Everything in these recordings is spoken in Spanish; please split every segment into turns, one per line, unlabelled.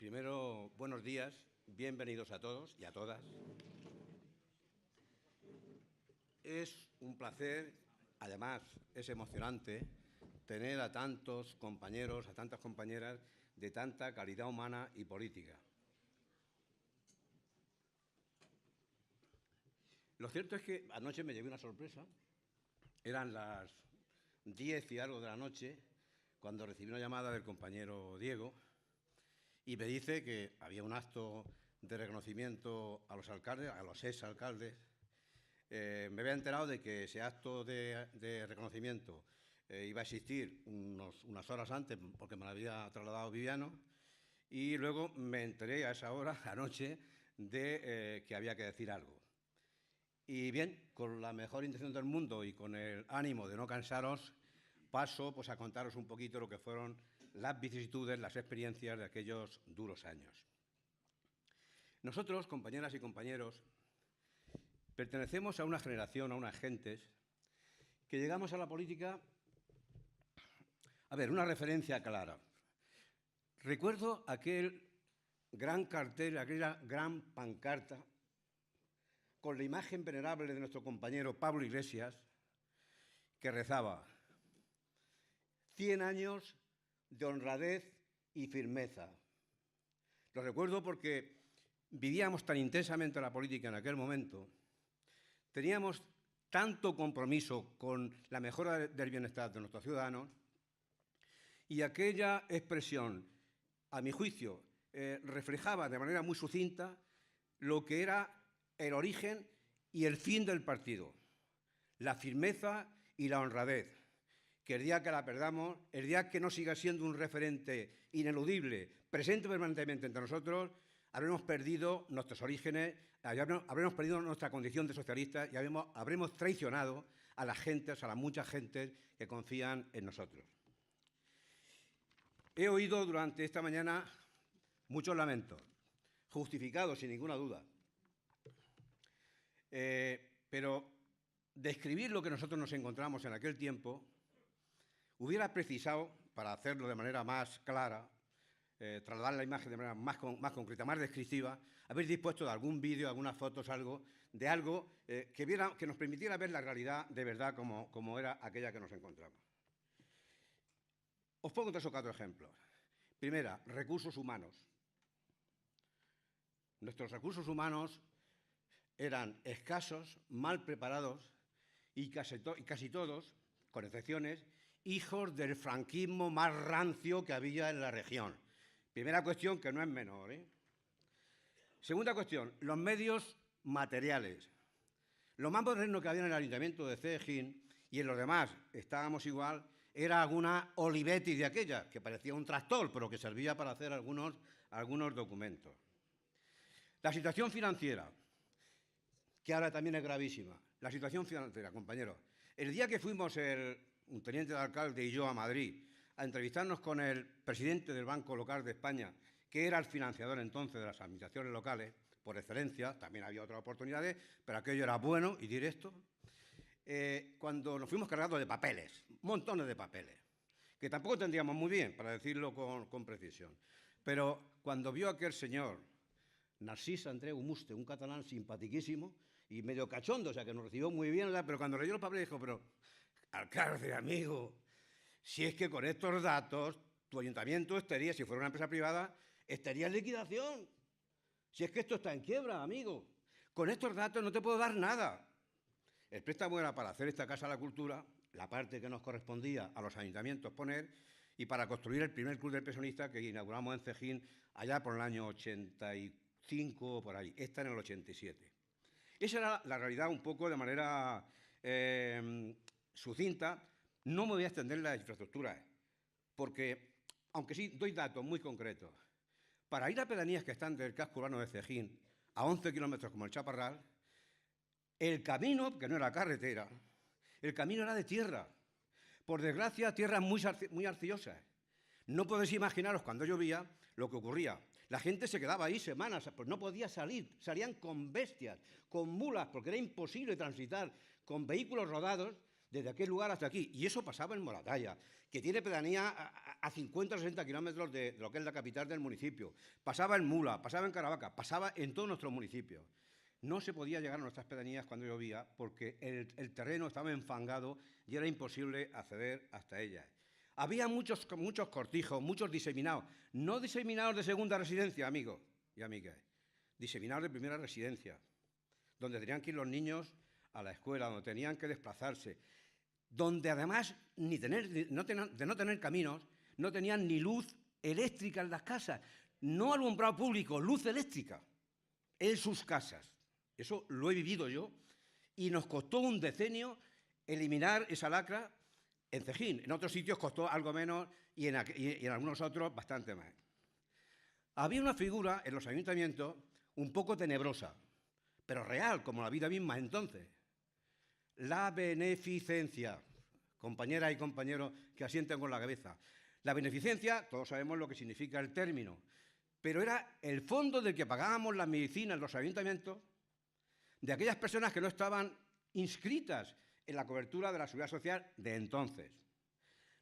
Primero, buenos días, bienvenidos a todos y a todas. Es un placer, además es emocionante, tener a tantos compañeros, a tantas compañeras de tanta calidad humana y política. Lo cierto es que anoche me llevé una sorpresa. Eran las 10 y algo de la noche cuando recibí una llamada del compañero Diego y me dice que había un acto de reconocimiento a los alcaldes, a los exalcaldes. Me había enterado de que ese acto de reconocimiento iba a existir unas horas antes, porque me lo había trasladado Viviano, y luego me enteré a esa hora, anoche, de que había que decir algo. Y bien, con la mejor intención del mundo y con el ánimo de no cansaros, paso pues, a contaros un poquito lo que fueron las vicisitudes, las experiencias de aquellos duros años. Nosotros, compañeras y compañeros, pertenecemos a una generación, a unas gentes, que llegamos a la política. A ver, una referencia clara. Recuerdo aquel gran cartel, aquella gran pancarta, con la imagen venerable de nuestro compañero Pablo Iglesias, que rezaba: 100 años de honradez y firmeza. Lo recuerdo porque vivíamos tan intensamente la política en aquel momento, teníamos tanto compromiso con la mejora del bienestar de nuestros ciudadanos, y aquella expresión, a mi juicio, reflejaba de manera muy sucinta lo que era el origen y el fin del partido, la firmeza y la honradez, que el día que la perdamos, el día que no siga siendo un referente ineludible, presente permanentemente entre nosotros, habremos perdido nuestros orígenes, habremos perdido nuestra condición de socialistas y habremos traicionado a las gentes, a las muchas gentes que confían en nosotros. He oído durante esta mañana muchos lamentos, justificados sin ninguna duda. Pero describir lo que nosotros nos encontramos en aquel tiempo hubiera precisado, para hacerlo de manera más clara, trasladar la imagen de manera más concreta, más descriptiva, haber dispuesto de algún vídeo, algunas fotos, algo que nos permitiera ver la realidad de verdad como era aquella que nos encontramos. Os pongo 3 o 4 ejemplos. Primera, recursos humanos. Nuestros recursos humanos eran escasos, mal preparados y casi todos, con excepciones, hijos del franquismo más rancio que había en la región. Primera cuestión que no es menor. Segunda cuestión, los medios materiales. Lo más moderno que había en el Ayuntamiento de Cejín, y en los demás estábamos igual, era alguna Olivetti de aquella, que parecía un tractor, pero que servía para hacer algunos documentos. La situación financiera, que ahora también es gravísima. La situación financiera, compañeros. El día que fuimos un teniente de alcalde y yo a Madrid a entrevistarnos con el presidente del Banco Local de España, que era el financiador entonces de las administraciones locales, por excelencia, también había otras oportunidades, pero aquello era bueno y directo. Cuando nos fuimos cargados de papeles, montones de papeles, que tampoco tendríamos muy bien, para decirlo con precisión. Pero cuando vio a aquel señor, Narcís Andreu Muste, un catalán simpatiquísimo y medio cachondo, o sea, que nos recibió muy bien, ¿verdad? Pero cuando leyó los papeles dijo: pero, alcalde, amigo, si es que con estos datos tu ayuntamiento estaría, si fuera una empresa privada, estaría en liquidación. Si es que esto está en quiebra, amigo. Con estos datos no te puedo dar nada. El préstamo era para hacer esta Casa de la Cultura, la parte que nos correspondía a los ayuntamientos poner, y para construir el primer club del pensionista que inauguramos en Cejín allá por el año 85 o por ahí. Esta en el 87. Esa era la realidad un poco de manera sucinta. No me voy a extender en las infraestructuras, porque, aunque sí doy datos muy concretos, para ir a pedanías que están del casco urbano de Cejín, a 11 kilómetros como el Chaparral, el camino, que no era carretera, el camino era de tierra. Por desgracia, tierras muy arcillosas. No podéis imaginaros cuando llovía lo que ocurría. La gente se quedaba ahí semanas, pues no podía salir. Salían con bestias, con mulas, porque era imposible transitar con vehículos rodados desde aquel lugar hasta aquí. Y eso pasaba en Moratalla, que tiene pedanía a 50 o 60 kilómetros de lo que es la capital del municipio. Pasaba en Mula, pasaba en Caravaca, pasaba en todos nuestros municipios. No se podía llegar a nuestras pedanías cuando llovía porque el terreno estaba enfangado y era imposible acceder hasta ellas. Había muchos cortijos, muchos diseminados, no diseminados de segunda residencia, amigos y amigas, diseminados de primera residencia, donde tenían que ir los niños a la escuela, donde tenían que desplazarse, donde además, de no tener caminos, no tenían ni luz eléctrica en las casas, no alumbrado público, luz eléctrica en sus casas. Eso lo he vivido yo y nos costó un decenio eliminar esa lacra en Cejín. En otros sitios costó algo menos y en algunos otros bastante más. Había una figura en los ayuntamientos un poco tenebrosa, pero real, como la vida misma entonces. La beneficencia. Compañeras y compañeros que asienten con la cabeza. La beneficencia, todos sabemos lo que significa el término, pero era el fondo del que pagábamos la medicina en los ayuntamientos de aquellas personas que no estaban inscritas en la cobertura de la seguridad social de entonces.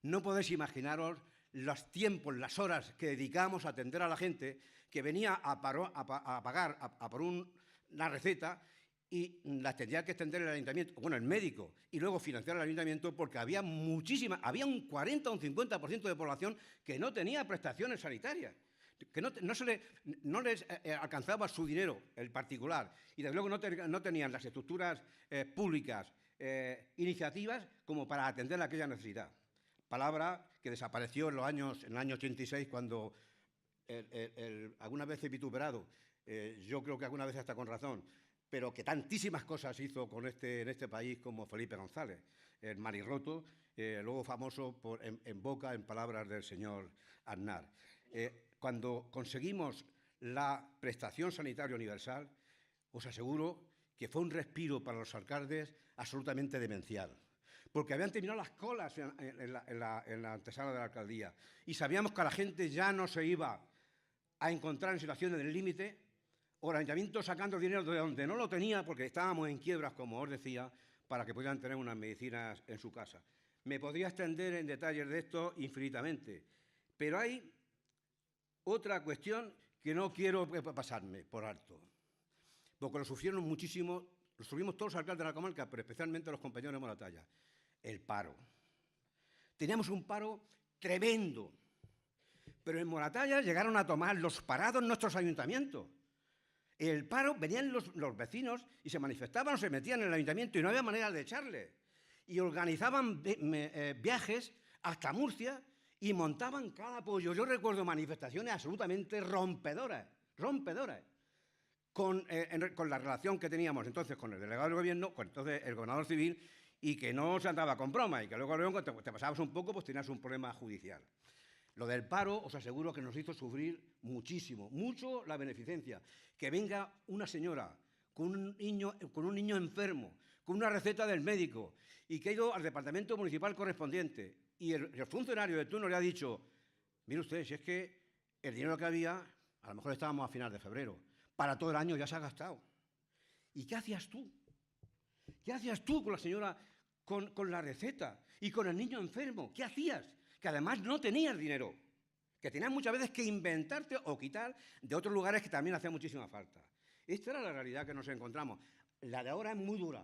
No podéis imaginaros los tiempos, las horas que dedicamos a atender a la gente que venía a pagar por una receta y las tendría que extender el ayuntamiento, bueno, el médico, y luego financiar el ayuntamiento porque había un 40 o un 50% de población que no tenía prestaciones sanitarias, que no les alcanzaba su dinero, el particular, y desde luego no tenían las estructuras públicas, iniciativas como para atender aquella necesidad. Palabra que desapareció en el año 86, cuando alguna vez he vituperado, yo creo que alguna vez hasta con razón, pero que tantísimas cosas hizo en este país como Felipe González, el Manirroto, luego famoso en boca, en palabras del señor Aznar. Cuando conseguimos la prestación sanitaria universal, os aseguro que fue un respiro para los alcaldes absolutamente demencial, porque habían terminado las colas en la antesala de la alcaldía y sabíamos que la gente ya no se iba a encontrar en situaciones del límite, o el ayuntamiento sacando dinero de donde no lo tenía porque estábamos en quiebras, como os decía, para que pudieran tener unas medicinas en su casa. Me podría extender en detalles de esto infinitamente, pero hay otra cuestión que no quiero pasarme por alto, porque lo sufrieron muchísimo, lo sufrimos todos los alcaldes de la comarca, pero especialmente los compañeros de Moratalla, el paro. Teníamos un paro tremendo, pero en Moratalla llegaron a tomar los parados nuestros ayuntamientos. El paro, venían los vecinos y se manifestaban o se metían en el ayuntamiento y no había manera de echarles. Y organizaban viajes hasta Murcia y montaban cada apoyo. Yo recuerdo manifestaciones absolutamente rompedoras, con la relación que teníamos entonces con el delegado del gobierno, con entonces el gobernador civil, y que no se andaba con broma, y que luego cuando te pasabas un poco, pues tenías un problema judicial. Lo del paro, os aseguro que nos hizo sufrir muchísimo, mucho la beneficencia. Que venga una señora con un niño enfermo, con una receta del médico, y que ha ido al departamento municipal correspondiente, y el funcionario de turno le ha dicho: mire usted, si es que el dinero que había, a lo mejor estábamos a final de febrero, para todo el año ya se ha gastado. ¿Y qué hacías tú? ¿Qué hacías tú con la señora, con la receta y con el niño enfermo? ¿Qué hacías? Que además no tenías dinero, que tenías muchas veces que inventarte o quitar de otros lugares que también hacía muchísima falta. Esta era la realidad que nos encontramos. La de ahora es muy dura,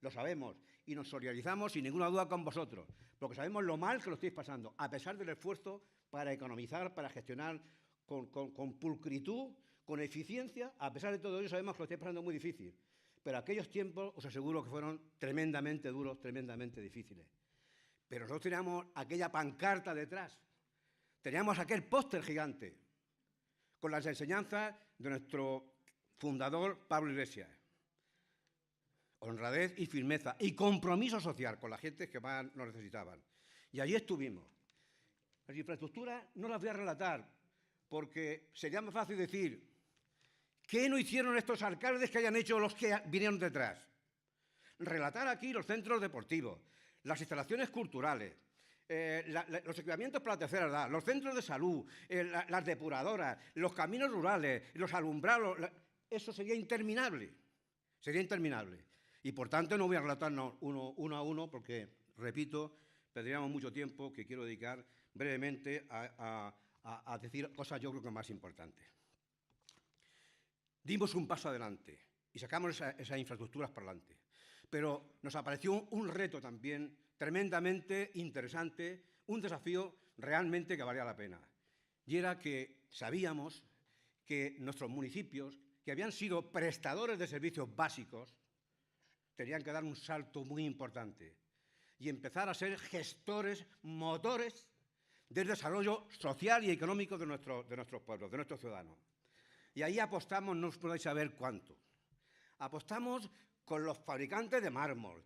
lo sabemos, y nos solidarizamos sin ninguna duda con vosotros, porque sabemos lo mal que lo estáis pasando, a pesar del esfuerzo para economizar, para gestionar con pulcritud, con eficiencia. A pesar de todo ello sabemos que lo estáis pasando muy difícil, pero aquellos tiempos os aseguro que fueron tremendamente duros, tremendamente difíciles. Pero nosotros teníamos aquella pancarta detrás, teníamos aquel póster gigante con las enseñanzas de nuestro fundador Pablo Iglesias. Honradez y firmeza y compromiso social con la gente que más nos necesitaban. Y allí estuvimos. Las infraestructuras no las voy a relatar porque sería más fácil decir ¿qué no hicieron estos alcaldes que hayan hecho los que vinieron detrás? Relatar aquí los centros deportivos, las instalaciones culturales, los equipamientos para la tercera edad, los centros de salud, las depuradoras, los caminos rurales, los alumbrados. Eso sería interminable. Sería interminable. Y por tanto no voy a relatarnos uno a uno porque, repito, perderíamos mucho tiempo que quiero dedicar brevemente a decir cosas yo creo que más importantes. Dimos un paso adelante y sacamos esas infraestructuras para adelante. Pero nos apareció un reto también tremendamente interesante, un desafío realmente que valía la pena. Y era que sabíamos que nuestros municipios, que habían sido prestadores de servicios básicos, tenían que dar un salto muy importante y empezar a ser gestores, motores del desarrollo social y económico de nuestros pueblos, de nuestros ciudadanos. Y ahí apostamos, no os podéis saber cuánto. Apostamos con los fabricantes de mármol,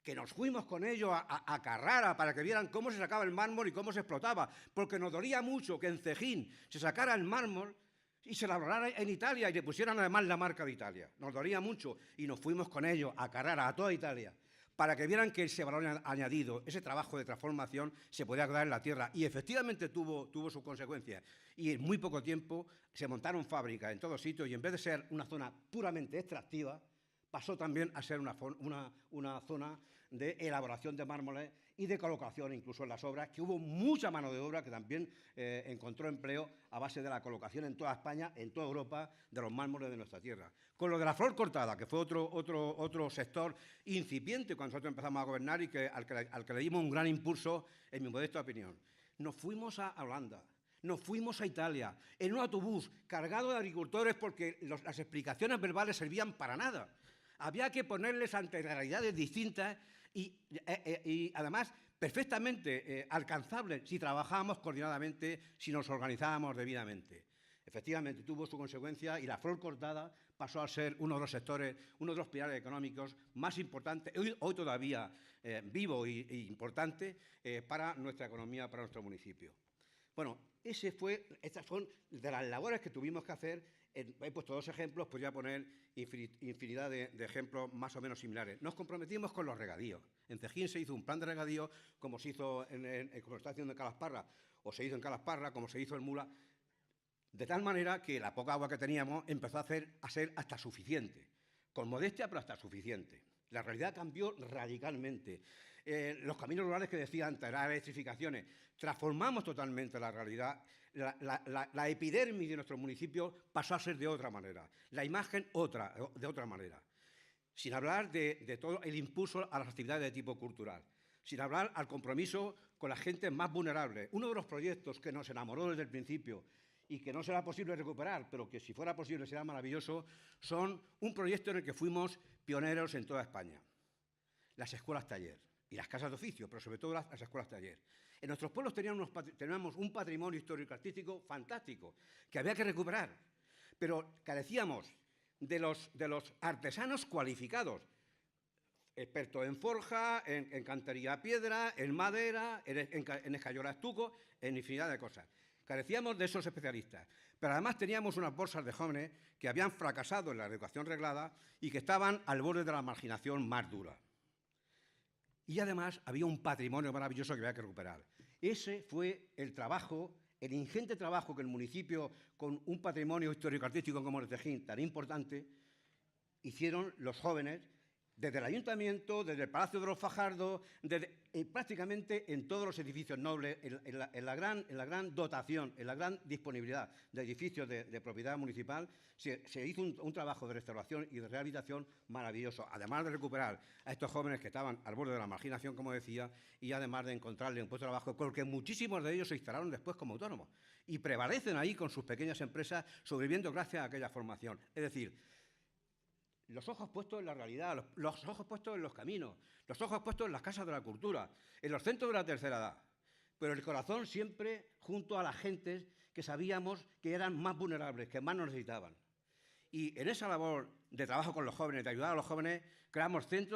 que nos fuimos con ellos a Carrara para que vieran cómo se sacaba el mármol y cómo se explotaba, porque nos dolía mucho que en Cejín se sacara el mármol y se elaborara en Italia y le pusieran además la marca de Italia. Nos dolía mucho y nos fuimos con ellos a Carrara, a toda Italia, para que vieran que ese valor añadido, ese trabajo de transformación, se podía quedar en la tierra. Y efectivamente tuvo sus consecuencias. Y en muy poco tiempo se montaron fábricas en todos sitios y en vez de ser una zona puramente extractiva, pasó también a ser una zona de elaboración de mármoles y de colocación incluso en las obras, que hubo mucha mano de obra que también encontró empleo a base de la colocación en toda España, en toda Europa, de los mármoles de nuestra tierra. Con lo de la flor cortada, que fue otro sector incipiente cuando nosotros empezamos a gobernar y al que le dimos un gran impulso, en mi modesta opinión. Nos fuimos a Holanda. Nos fuimos a Italia en un autobús cargado de agricultores porque las explicaciones verbales servían para nada. Había que ponerles ante realidades distintas y además perfectamente alcanzables si trabajábamos coordinadamente, si nos organizábamos debidamente. Efectivamente, tuvo su consecuencia y la flor cortada pasó a ser uno de los sectores, uno de los pilares económicos más importantes, hoy todavía vivo e importante para nuestra economía, para nuestro municipio. Bueno, estas son de las labores que tuvimos que hacer. He puesto dos ejemplos, podría poner infinidad de ejemplos más o menos similares. Nos comprometimos con los regadíos. En Cejín se hizo un plan de regadío, como se hizo como está haciendo en Calasparra, o se hizo en Calasparra, como se hizo en Mula, de tal manera que la poca agua que teníamos empezó a ser hasta suficiente. Con modestia, pero hasta suficiente. La realidad cambió radicalmente. Los caminos rurales que decía antes, las electrificaciones, transformamos totalmente la realidad. La epidermis de nuestro municipio pasó a ser de otra manera, la imagen de otra manera. Sin hablar de todo el impulso a las actividades de tipo cultural, sin hablar al compromiso con la gente más vulnerable. Uno de los proyectos que nos enamoró desde el principio y que no será posible recuperar, pero que si fuera posible será maravilloso, son un proyecto en el que fuimos pioneros en toda España. Las escuelas taller y las casas de oficio, pero sobre todo las escuelas taller. En nuestros pueblos teníamos un patrimonio histórico-artístico fantástico que había que recuperar, pero carecíamos de los artesanos cualificados, expertos en forja, en cantería piedra, en madera, en escayola estuco, en infinidad de cosas. Carecíamos de esos especialistas, pero además teníamos unas bolsas de jóvenes que habían fracasado en la educación reglada y que estaban al borde de la marginación más dura. Y además había un patrimonio maravilloso que había que recuperar. Ese fue el trabajo, el ingente trabajo que el municipio, con un patrimonio histórico-artístico como el de Cejín, tan importante, hicieron los jóvenes desde el ayuntamiento, desde el Palacio de los Fajardos, prácticamente en todos los edificios nobles, en la gran dotación, en la gran disponibilidad de edificios de propiedad municipal, se hizo un trabajo de restauración y de rehabilitación maravilloso, además de recuperar a estos jóvenes que estaban al borde de la marginación, como decía, y además de encontrarle un puesto de trabajo, porque muchísimos de ellos se instalaron después como autónomos y prevalecen ahí con sus pequeñas empresas, sobreviviendo gracias a aquella formación. Es decir, los ojos puestos en la realidad, los ojos puestos en los caminos, los ojos puestos en las casas de la cultura, en los centros de la tercera edad, pero el corazón siempre junto a las gentes que sabíamos que eran más vulnerables, que más nos necesitaban. Y en esa labor de trabajo con los jóvenes, de ayudar a los jóvenes, creamos el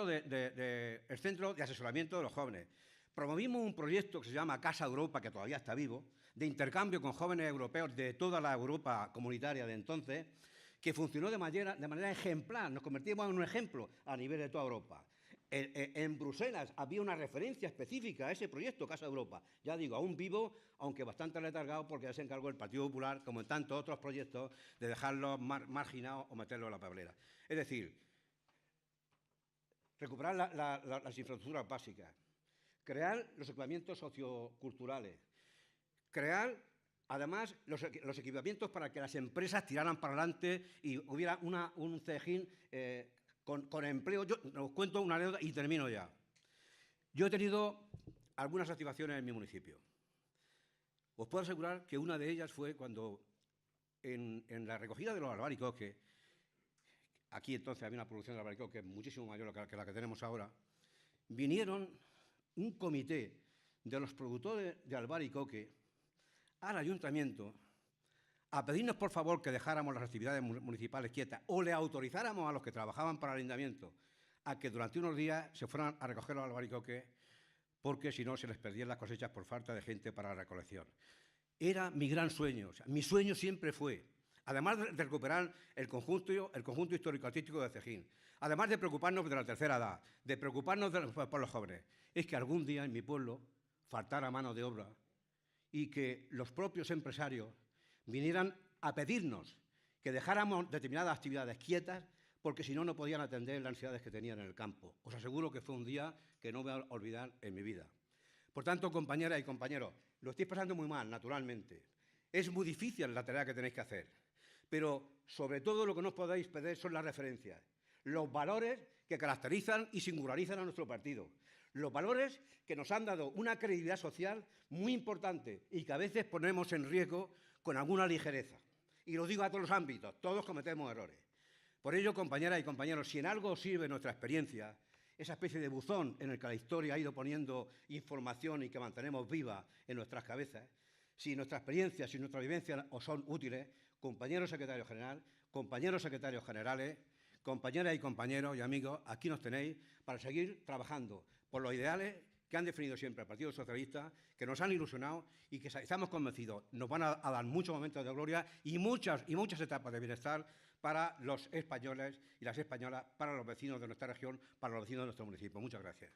Centro de Asesoramiento de los Jóvenes. Promovimos un proyecto que se llama Casa Europa, que todavía está vivo, de intercambio con jóvenes europeos de toda la Europa comunitaria de entonces, que funcionó de manera ejemplar. Nos convertimos en un ejemplo a nivel de toda Europa. En Bruselas había una referencia específica a ese proyecto, Casa Europa. Ya digo, aún vivo, aunque bastante retargado, porque ya se encargó el Partido Popular, como en tantos otros proyectos, de dejarlos marginados o meterlos en la papelera. Es decir, recuperar las infraestructuras básicas, crear los equipamientos socioculturales, crear, además, los equipamientos para que las empresas tiraran para adelante y hubiera un cejín con empleo. Yo os cuento una anécdota y termino ya. Yo he tenido algunas activaciones en mi municipio. Os puedo asegurar que una de ellas fue cuando en la recogida de los albaricoques, aquí entonces había una producción de albaricoques muchísimo mayor que la que tenemos ahora, vinieron un comité de los productores de albaricoque al ayuntamiento a pedirnos, por favor, que dejáramos las actividades municipales quietas o le autorizáramos a los que trabajaban para el ayuntamiento a que durante unos días se fueran a recoger los albaricoques porque si no se les perdían las cosechas por falta de gente para la recolección. Era mi gran sueño. O sea, mi sueño siempre fue, además de recuperar el conjunto histórico-artístico de Cejín, además de preocuparnos de la tercera edad, de preocuparnos por los jóvenes, es que algún día en mi pueblo faltara mano de obra y que los propios empresarios vinieran a pedirnos que dejáramos determinadas actividades quietas porque si no, no podían atender las necesidades que tenían en el campo. Os aseguro que fue un día que no voy a olvidar en mi vida. Por tanto, compañeras y compañeros, lo estáis pasando muy mal, naturalmente. Es muy difícil la tarea que tenéis que hacer, pero sobre todo lo que no os podéis perder son las referencias, los valores que caracterizan y singularizan a nuestro partido, los valores que nos han dado una credibilidad social muy importante y que a veces ponemos en riesgo con alguna ligereza. Y lo digo a todos los ámbitos, todos cometemos errores. Por ello, compañeras y compañeros, si en algo os sirve nuestra experiencia, esa especie de buzón en el que la historia ha ido poniendo información y que mantenemos viva en nuestras cabezas, si nuestra experiencia, si nuestra vivencia os son útiles, compañeros secretarios general, compañeros secretarios generales, compañeras y compañeros y amigos, aquí nos tenéis para seguir trabajando por los ideales que han definido siempre el Partido Socialista, que nos han ilusionado y que estamos convencidos nos van a dar muchos momentos de gloria y muchas etapas de bienestar para los españoles y las españolas, para los vecinos de nuestra región, para los vecinos de nuestro municipio. Muchas gracias.